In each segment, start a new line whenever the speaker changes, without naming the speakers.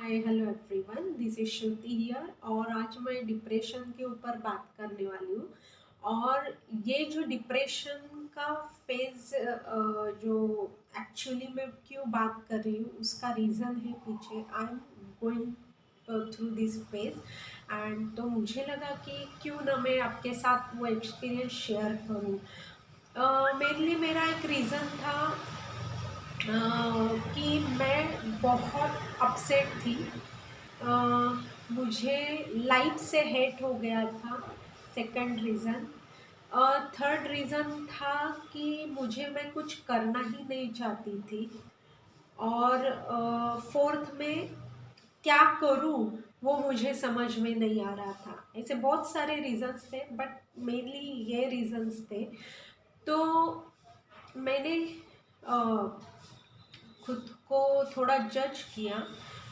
Hi hello everyone, this is Shruti here. और आज मैं डिप्रेशन के ऊपर बात करने वाली हूँ। और ये जो डिप्रेशन का फेज जो एक्चुअली मैं क्यों बात कर रही हूँ उसका रीज़न है पीछे। I am going through this phase and तो मुझे लगा कि क्यों ना मैं आपके साथ वो एक्सपीरियंस शेयर करूँ। मेरे लिए मेरा एक रीज़न था कि मैं बहुत अपसेट थी। मुझे लाइफ से हेट हो गया था, सेकंड रीज़न। थर्ड रीज़न था कि मैं कुछ करना ही नहीं चाहती थी। और फोर्थ में क्या करूं वो मुझे समझ में नहीं आ रहा था। ऐसे बहुत सारे रीज़न्स थे बट मेनली ये रीज़न्स थे। तो मैंने खुद को थोड़ा जज किया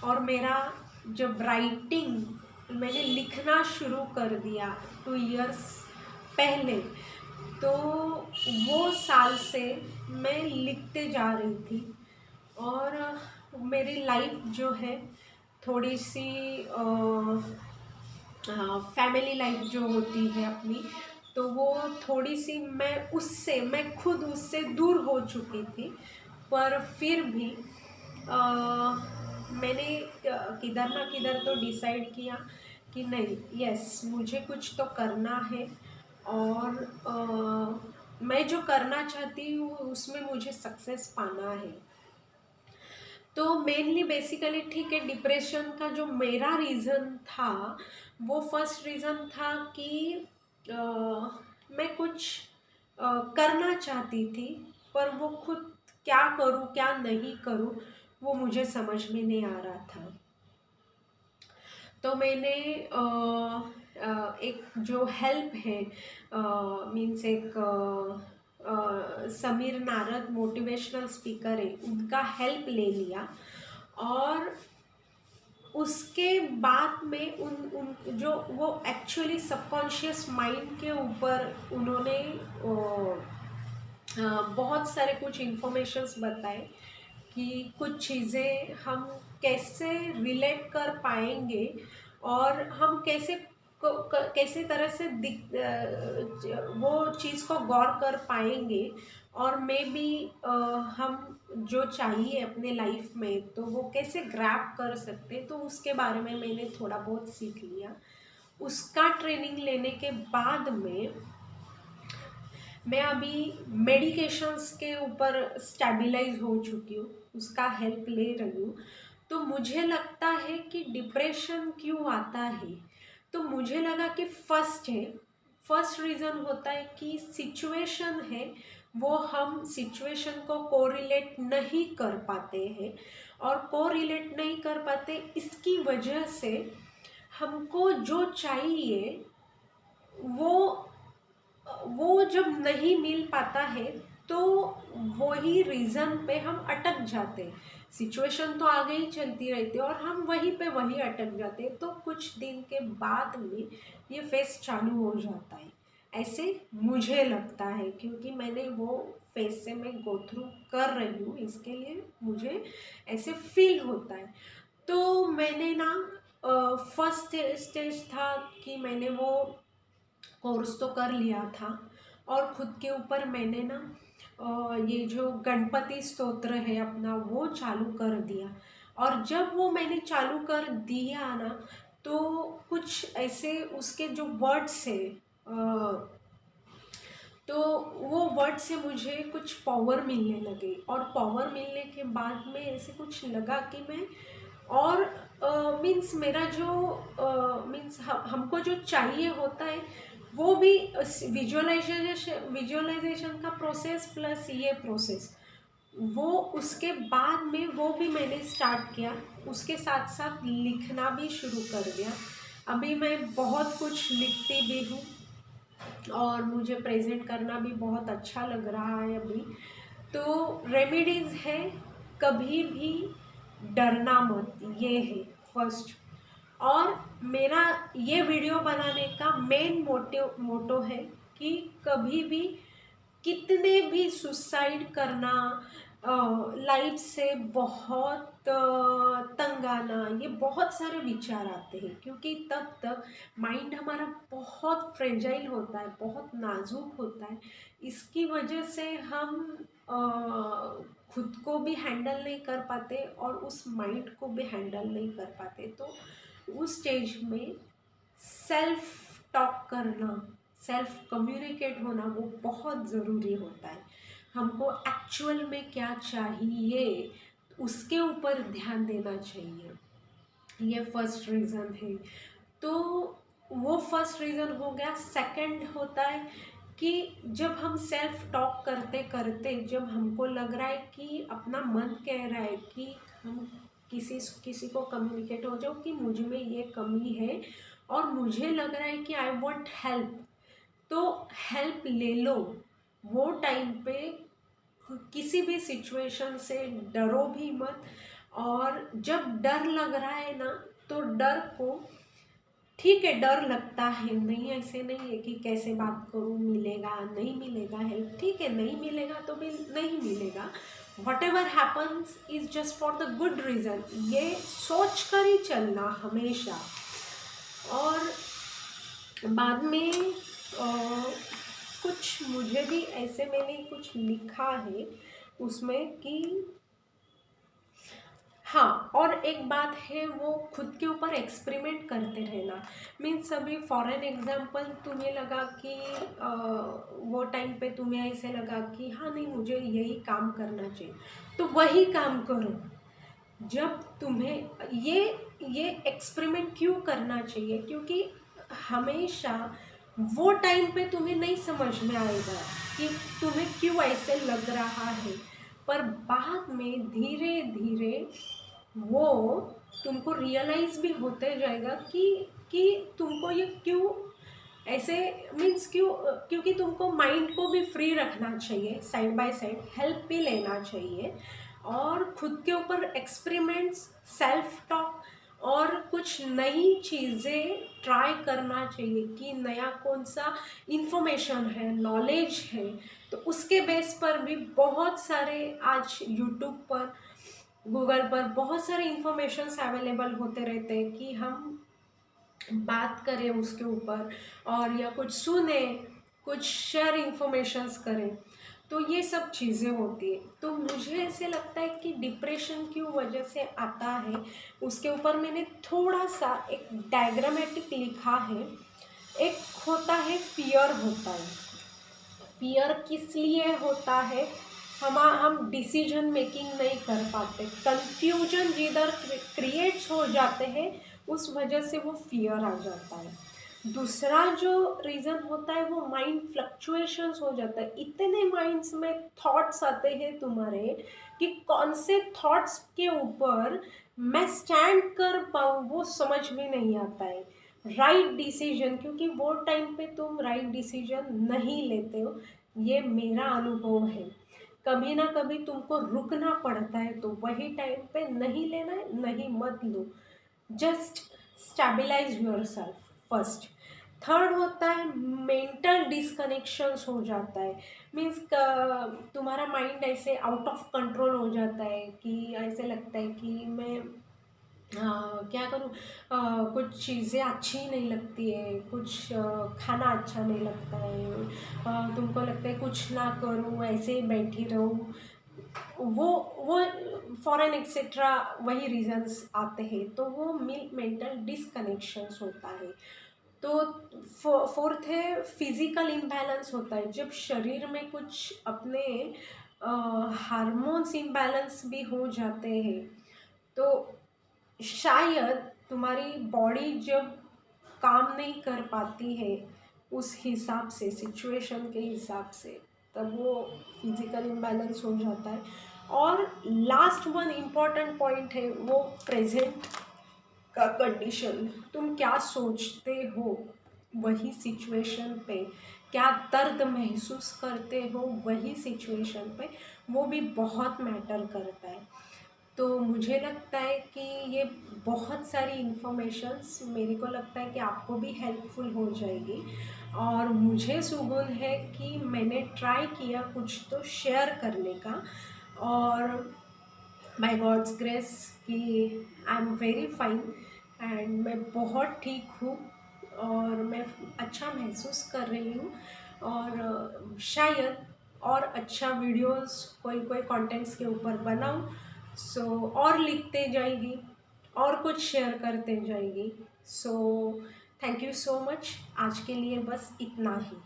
और मेरा जब राइटिंग मैंने लिखना शुरू कर दिया 2 इयर्स पहले, तो वो साल से मैं लिखते जा रही थी। और मेरी लाइफ जो है थोड़ी सी फैमिली लाइफ जो होती है अपनी, तो वो थोड़ी सी मैं खुद उससे दूर हो चुकी थी। पर फिर भी मैंने किधर ना किधर तो डिसाइड किया कि नहीं, यस मुझे कुछ तो करना है। और मैं जो करना चाहती हूँ उसमें मुझे सक्सेस पाना है। तो मेनली बेसिकली ठीक है, डिप्रेशन का जो मेरा रीज़न था वो फर्स्ट रीज़न था कि अ, मैं कुछ करना चाहती थी, पर वो खुद क्या करूँ क्या नहीं करूँ वो मुझे समझ में नहीं आ रहा था। तो मैंने एक जो हेल्प है, मीन्स एक समीर नारद मोटिवेशनल स्पीकर है, उनका हेल्प ले लिया। और उसके बाद में उन उन जो वो एक्चुअली सबकॉन्शियस माइंड के ऊपर उन्होंने बहुत सारे कुछ इन्फॉर्मेशंस बताए कि कुछ चीज़ें हम कैसे रिलेट कर पाएंगे और हम कैसे तरह से वो चीज़ को गौर कर पाएंगे। और मे बी हम जो चाहिए अपने लाइफ में तो वो कैसे ग्रैब कर सकते, तो उसके बारे में मैंने थोड़ा बहुत सीख लिया। उसका ट्रेनिंग लेने के बाद में मैं अभी मेडिकेशंस के ऊपर स्टेबलाइज हो चुकी हूँ, उसका हेल्प ले रही हूँ। तो मुझे लगता है कि डिप्रेशन क्यों आता है, तो मुझे लगा कि फर्स्ट रीज़न होता है कि सिचुएशन है, वो हम सिचुएशन को कोरिलेट नहीं कर पाते हैं। और कोरिलेट नहीं कर पाते इसकी वजह से हमको जो चाहिए वो जब नहीं मिल पाता है तो वही रीज़न पे हम अटक जाते हैं। सिचुएशन तो आगे ही चलती रहती है और हम वहीं अटक जाते हैं। तो कुछ दिन के बाद में ये फेस चालू हो जाता है, ऐसे मुझे लगता है, क्योंकि मैंने वो फेस से मैं गो थ्रू कर रही हूँ, इसके लिए मुझे ऐसे फील होता है। तो मैंने ना फर्स्ट स्टेज था कि मैंने वो कोर्स तो कर लिया था और खुद के ऊपर मैंने ना ये जो गणपति स्तोत्र है अपना वो चालू कर दिया। और जब वो मैंने चालू कर दिया ना, तो कुछ ऐसे उसके जो वर्ड्स है, तो वो वर्ड से मुझे कुछ पावर मिलने लगे। और पावर मिलने के बाद में ऐसे कुछ लगा कि मैं और मीन्स मेरा जो मीन्स हमको जो चाहिए होता है वो भी विजुअलाइजेशन का प्रोसेस प्लस ये प्रोसेस, वो उसके बाद में वो भी मैंने स्टार्ट किया। उसके साथ साथ लिखना भी शुरू कर दिया। अभी मैं बहुत कुछ लिखती भी हूँ और मुझे प्रेजेंट करना भी बहुत अच्छा लग रहा है अभी। तो रेमेडीज़ है, कभी भी डरना मत, ये है फर्स्ट। और मेरा ये वीडियो बनाने का मेन मोटो है कि कभी भी कितने भी सुसाइड करना लाइफ से बहुत तंग आना, ये बहुत सारे विचार आते हैं, क्योंकि तब तक माइंड हमारा बहुत फ्रेजाइल होता है, बहुत नाजुक होता है। इसकी वजह से हम अ, खुद को भी हैंडल नहीं कर पाते और उस माइंड को भी हैंडल नहीं कर पाते। तो उस स्टेज में सेल्फ टॉक करना, सेल्फ कम्युनिकेट होना वो बहुत ज़रूरी होता है। हमको एक्चुअल में क्या चाहिए उसके ऊपर ध्यान देना चाहिए। ये फर्स्ट रीज़न है। तो वो फर्स्ट रीज़न हो गया। सेकंड होता है कि जब हम सेल्फ टॉक करते करते जब हमको लग रहा है कि अपना मन कह रहा है कि हम किसी किसी को कम्युनिकेट हो जाओ कि मुझ में ये कमी है और मुझे लग रहा है कि आई वांट हेल्प, तो हेल्प ले लो। वो टाइम पे किसी भी सिचुएशन से डरो भी मत। और जब डर लग रहा है ना, तो डर को, ठीक है डर लगता है, नहीं ऐसे नहीं है कि कैसे बात करूँ, मिलेगा नहीं मिलेगा हेल्प, ठीक है नहीं मिलेगा तो भी नहीं मिलेगा, what ever happens is just for the good reason, ये सोच कर ही चलना हमेशा। और बाद में कुछ मुझे भी ऐसे मैंने कुछ लिखा है उसमें कि हाँ, और एक बात है वो खुद के ऊपर एक्सपेरिमेंट करते रहना। मीन्स अभी फॉर एन एग्जाम्पल तुम्हें लगा कि वो टाइम पे तुम्हें ऐसे लगा कि हाँ नहीं मुझे यही काम करना चाहिए, तो वही काम करो। जब तुम्हें ये एक्सपेरिमेंट क्यों करना चाहिए, क्योंकि हमेशा वो टाइम पे तुम्हें नहीं समझ में आएगा कि तुम्हें क्यों ऐसे लग रहा है, पर बाद में धीरे धीरे वो तुमको रियलाइज भी होते जाएगा कि तुमको ये क्यों ऐसे, मीन्स क्यों, क्योंकि तुमको माइंड को भी फ्री रखना चाहिए, साइड बाय साइड हेल्प भी लेना चाहिए और खुद के ऊपर एक्सपेरिमेंट्स, सेल्फ टॉक और कुछ नई चीज़ें ट्राई करना चाहिए कि नया कौन सा इंफॉर्मेशन है, नॉलेज है। तो उसके बेस पर भी बहुत सारे आज यूट्यूब पर, गूगल पर बहुत सारे इंफॉर्मेशंस अवेलेबल होते रहते हैं कि हम बात करें उसके ऊपर, और या कुछ सुने, कुछ शेयर इंफॉर्मेशंस करें। तो ये सब चीज़ें होती है। तो मुझे ऐसे लगता है कि डिप्रेशन क्यों वजह से आता है, उसके ऊपर मैंने थोड़ा सा एक डायग्रामेटिक लिखा है। एक होता है फियर, होता है फियर किस लिए होता है, हम डिसीजन मेकिंग नहीं कर पाते, कंफ्यूजन जिधर क्रिएट्स हो जाते हैं उस वजह से वो फियर आ जाता है। दूसरा जो रीज़न होता है वो माइंड फ्लक्चुएशंस हो जाता है। इतने माइंड्स में थॉट्स आते हैं तुम्हारे कि कौन से थॉट्स के ऊपर मैं स्टैंड कर पाऊँ वो समझ में नहीं आता है। राइट डिसीजन, क्योंकि वो टाइम पे तुम राइट डिसीजन नहीं लेते हो, ये मेरा अनुभव है। कभी ना कभी तुमको रुकना पड़ता है, तो वही टाइम पे नहीं लेना है, नहीं मत लो। Just stabilise yourself first. Third होता है मेंटल डिसकनेक्शंस हो जाता है। मीन्स तुम्हारा माइंड ऐसे आउट ऑफ कंट्रोल हो जाता है कि ऐसे लगता है कि मैं क्या करूँ, कुछ चीज़ें अच्छी नहीं लगती है, कुछ खाना अच्छा नहीं लगता है, तुमको लगता है कुछ ना करूँ, ऐसे ही बैठी रहूँ। वो वो फॉरेन एक्सेट्रा वही रीजंस आते हैं, तो वो मेंटल डिसकनेक्शंस होता है। तो फोर्थ है फिजिकल इम्बैलेंस होता है, जब शरीर में कुछ अपने हार्मोन्स इम्बैलेंस भी हो जाते हैं। तो शायद तुम्हारी बॉडी जब काम नहीं कर पाती है उस हिसाब से, सिचुएशन के हिसाब से, तब वो फिजिकल इम्बैलेंस हो जाता है। और लास्ट वन इम्पॉर्टेंट पॉइंट है वो प्रेजेंट का कंडीशन। तुम क्या सोचते हो वही सिचुएशन पे, क्या दर्द महसूस करते हो वही सिचुएशन पे, वो भी बहुत मैटर करता है। तो मुझे लगता है कि ये बहुत सारी इन्फॉर्मेशंस मेरे को लगता है कि आपको भी हेल्पफुल हो जाएगी। और मुझे सुकून है कि मैंने ट्राई किया कुछ तो शेयर करने का। और बाय गॉड्स ग्रेस कि I am very fine and मैं बहुत ठीक हूँ और मैं अच्छा महसूस कर रही हूँ। और शायद और अच्छा वीडियोस कोई कोई कंटेंट्स के ऊपर बनाऊँ, सो और लिखते जाएगी और कुछ शेयर करते जाएगी। So thank you so much. आज के लिए बस इतना ही।